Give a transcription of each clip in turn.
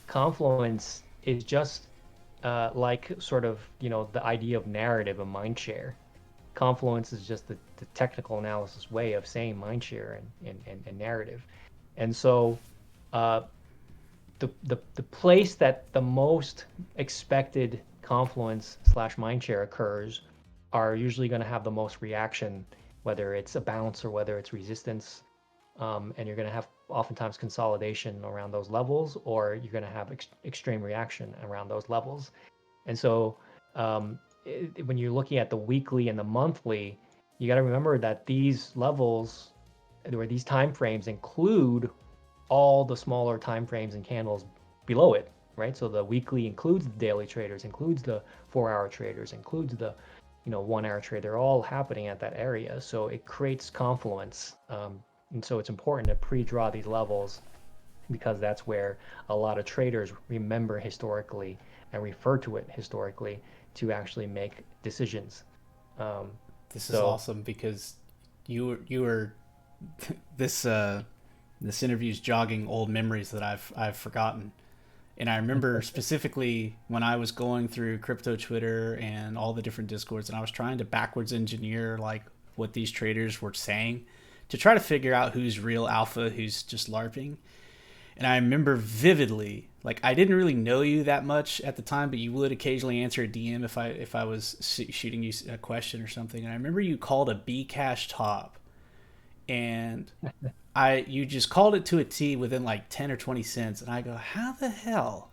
Confluence is just like sort of, the idea of narrative and Mindshare. Confluence is just the technical analysis way of saying Mindshare and narrative. And so uh, the place that the most expected Confluence slash Mindshare occurs are usually going to have the most reaction, whether it's a bounce or whether it's resistance. And you're going to have oftentimes consolidation around those levels, or you're going to have extreme reaction around those levels. And so when you're looking at the weekly and the monthly, you got to remember that these levels or these time frames include all the smaller time frames and candles below it, right? So the weekly includes the daily traders, includes the 4-hour traders, includes the 1-hour trade. They're all happening at that area. So it creates confluence. And so it's important to pre-draw these levels because that's where a lot of traders remember historically and refer to it historically to actually make decisions. Um, This is so awesome because you were this this interview's jogging old memories that I've forgotten. And I remember specifically when I was going through crypto Twitter and all the different discords, and I was trying to backwards engineer like what these traders were saying to try to figure out who's real alpha, who's just LARPing. And I remember vividly, like I didn't really know you that much at the time, but you would occasionally answer a DM if I was shooting you a question or something. And I remember you called a B cash top, and you just called it to a T within like 10 or 20 cents, and I go, how the hell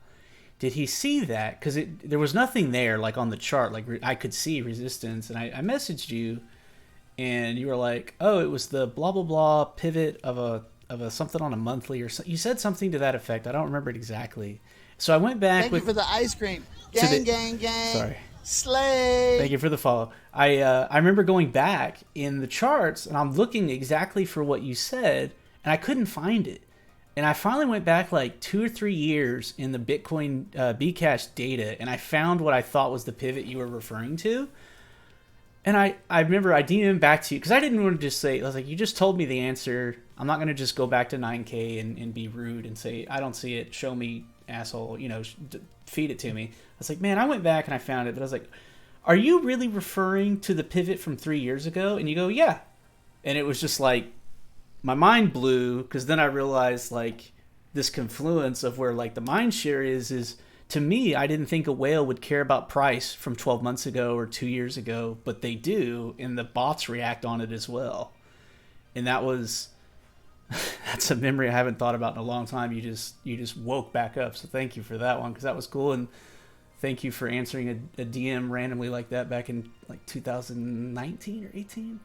did he see that? Because there was nothing there like on the chart, like I could see resistance, and I messaged you, and you were like, oh, it was the blah blah blah pivot of a something on a monthly or something. You said something to that effect. I don't remember it exactly. So I went back Thank you for the ice cream. to Gang, the gang, gang. sorry. Thank Slay. you for the follow. I remember going back in the charts and I'm looking exactly for what you said and I couldn't find it. And I finally went back like 2 or 3 years in the Bitcoin Bcash data and I found what I thought was the pivot you were referring to. And I remember I DM'd back to you because I didn't want to just say, I was like, you just told me the answer. I'm not going to just go back to 9K and be rude and say, I don't see it. Show me, asshole. Feed it to me. I was like, man, I went back and I found it. But I was like, are you really referring to the pivot from 3 years ago? And you go, yeah. And it was just like, my mind blew because then I realized like this confluence of where like the Mindshare is to me, I didn't think a whale would care about price from 12 months ago or 2 years ago, but they do, and the bots react on it as well. And that's a memory I haven't thought about in a long time. You just woke back up, so thank you for that one because that was cool, and thank you for answering a DM randomly like that back in like 2019 or 18.